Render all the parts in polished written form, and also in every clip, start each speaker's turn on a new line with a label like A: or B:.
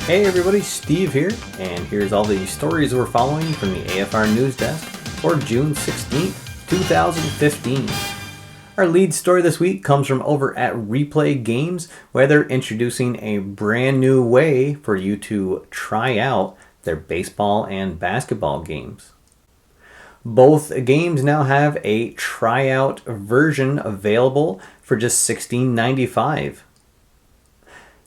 A: Hey everybody, Steve here, and here's all the stories we're following from the AFR News Desk for June 16th, 2015. Our lead story this week comes from over at Replay Games, where they're introducing a brand new way for you to try out their baseball and basketball games. Both games now have a tryout version available for just $16.95.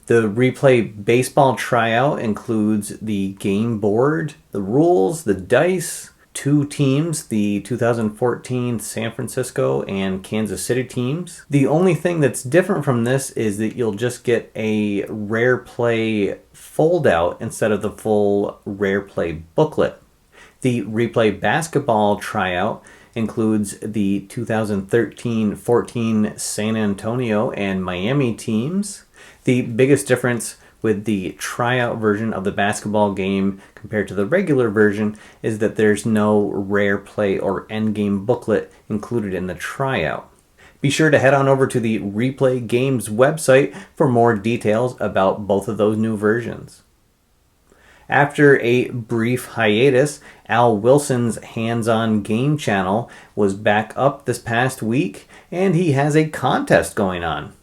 A: The Replay Baseball Tryout includes the game board, the rules, the dice, two teams, the 2014 San Francisco and Kansas City teams. The only thing that's different from this is that you'll just get a Rare Play fold-out instead of the full Rare Play booklet. The Replay Basketball Tryout includes the 2013-14 San Antonio and Miami teams. The biggest difference with the tryout version of the basketball game compared to the regular version is that there's no Rare Play or endgame booklet included in the tryout. Be sure to head on over to the Replay Games website for more details about both of those new versions. After a brief hiatus, Al Wilson's Hands-On Game channel was back up this past week, and he has a contest going on.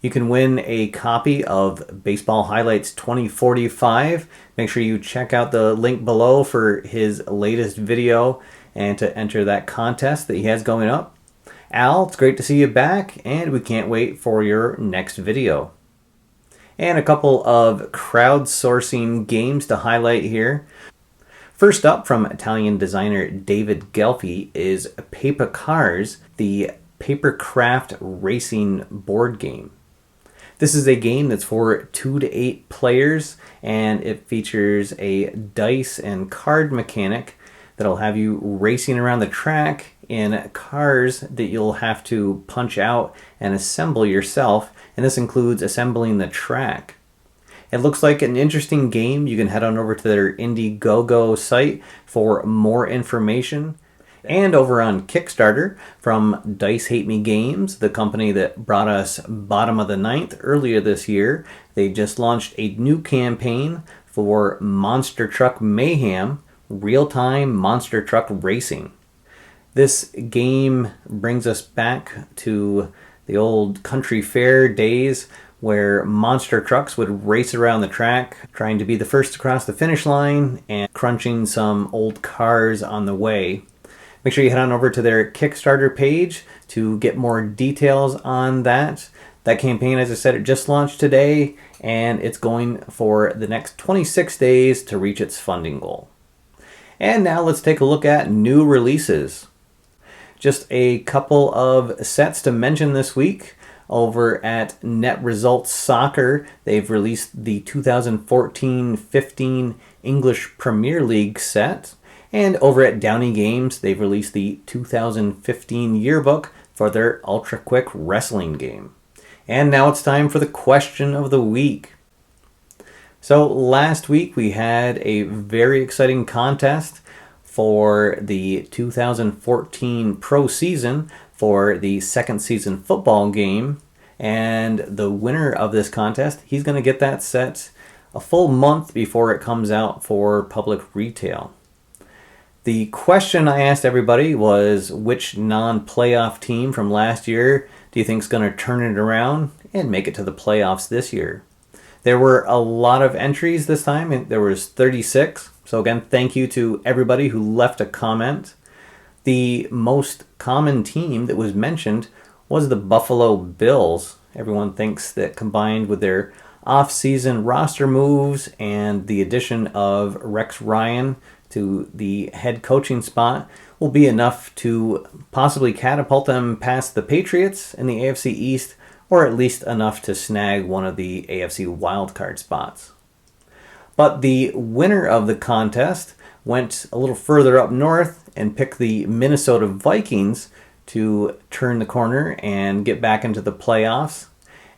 A: You can win a copy of Baseball Highlights 2045. Make sure you check out the link below for his latest video and to enter that contest that he has going up. Al, it's great to see you back, and we can't wait for your next video. And a couple of crowdsourcing games to highlight here. First up, from Italian designer David Gelfi, is PAPECARZ, the papercraft racing board game. This is a game that's for 2 to 8 players, and it features a dice and card mechanic that'll have you racing around the track in cars that you'll have to punch out and assemble yourself, and this includes assembling the track. It looks like an interesting game. You can head on over to their Indigogo site for more information. And over on Kickstarter, from Dice Hate Me Games, the company that brought us Bottom of the Ninth earlier this year, they just launched a new campaign for Monster Truck Mayhem, real-time monster truck racing. This game brings us back to the old country fair days where monster trucks would race around the track, trying to be the first to cross the finish line and crunching some old cars on the way. Make sure you head on over to their Kickstarter page to get more details on that. That campaign, as I said, it just launched today, and it's going for the next 26 days to reach its funding goal. And now let's take a look at new releases. Just a couple of sets to mention this week. Over at Net Results Soccer, they've released the 2014-15 English Premier League set. And over at Downey Games, they've released the 2015 Yearbook for their Ultra Quick Wrestling game. And now it's time for the question of the week. So last week we had a very exciting contest for the 2014 pro season for the second season football game. And the winner of this contest, he's going to get that set a full month before it comes out for public retail. The question I asked everybody was, which non-playoff team from last year do you think is going to turn it around and make it to the playoffs this year? There were a lot of entries this time, and there was 36. So again, thank you to everybody who left a comment. The most common team that was mentioned was the Buffalo Bills. Everyone thinks that combined with their off-season roster moves and the addition of Rex Ryan to the head coaching spot will be enough to possibly catapult them past the Patriots in the AFC East, or at least enough to snag one of the AFC wildcard spots. But the winner of the contest went a little further up north and picked the Minnesota Vikings to turn the corner and get back into the playoffs.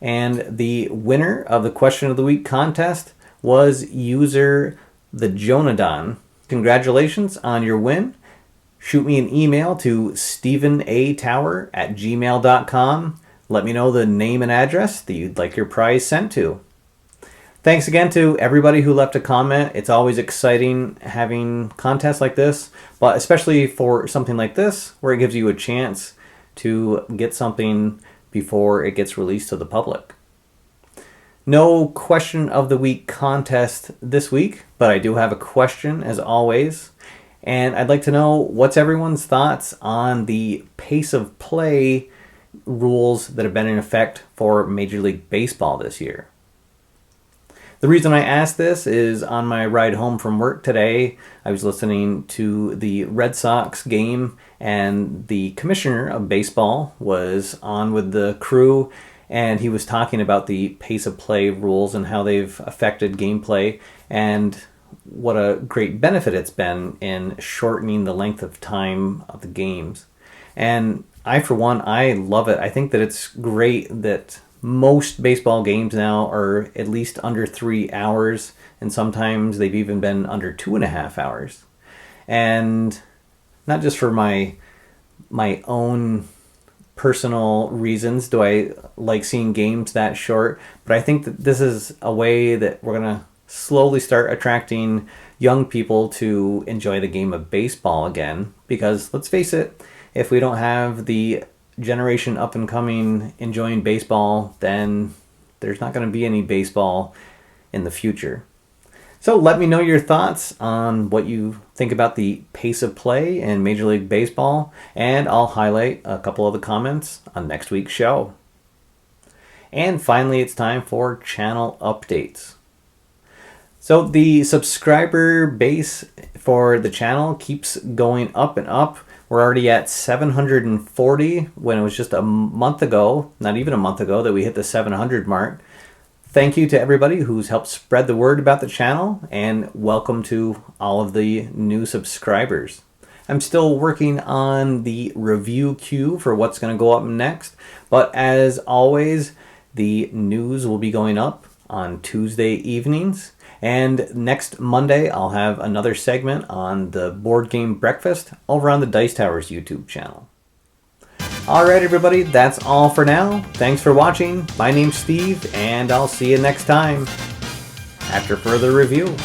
A: And the winner of the Question of the Week contest was user the Jonadon. Congratulations on your win. Shoot me an email to stevenatower@gmail.com. Let me know the name and address that you'd like your prize sent to. Thanks again to everybody who left a comment. It's always exciting having contests like this, but especially for something like this where it gives you a chance to get something before it gets released to the public. No question of the week contest this week, but I do have a question as always. And I'd like to know what's everyone's thoughts on the pace of play rules that have been in effect for Major League Baseball this year. The reason I asked this is on my ride home from work today, I was listening to the Red Sox game and the commissioner of baseball was on with the crew and he was talking about the pace of play rules and how they've affected gameplay and what a great benefit it's been in shortening the length of time of the games. And for one, I love it. I think that it's great that most baseball games now are at least under 3 hours, and sometimes they've even been under 2.5 hours. And not just for my own personal reasons do I like seeing games that short, but I think that this is a way that we're going to slowly start attracting young people to enjoy the game of baseball again. Because let's face it, if we don't have the generation up and coming enjoying baseball, then there's not going to be any baseball in the future. So let me know your thoughts on what you think about the pace of play in Major League Baseball, and I'll highlight a couple of the comments on next week's show. And finally, it's time for channel updates. So the subscriber base for the channel keeps going up and up. We're already at 740 when it was just a month ago, not even a month ago, that we hit the 700 mark. Thank you to everybody who's helped spread the word about the channel, and welcome to all of the new subscribers. I'm still working on the review queue for what's going to go up next, but as always, the news will be going up on Tuesday evenings. And next Monday, I'll have another segment on the board game breakfast over on the Dice Towers YouTube channel. Alright everybody, that's all for now. Thanks for watching. My name's Steve, and I'll see you next time after further review.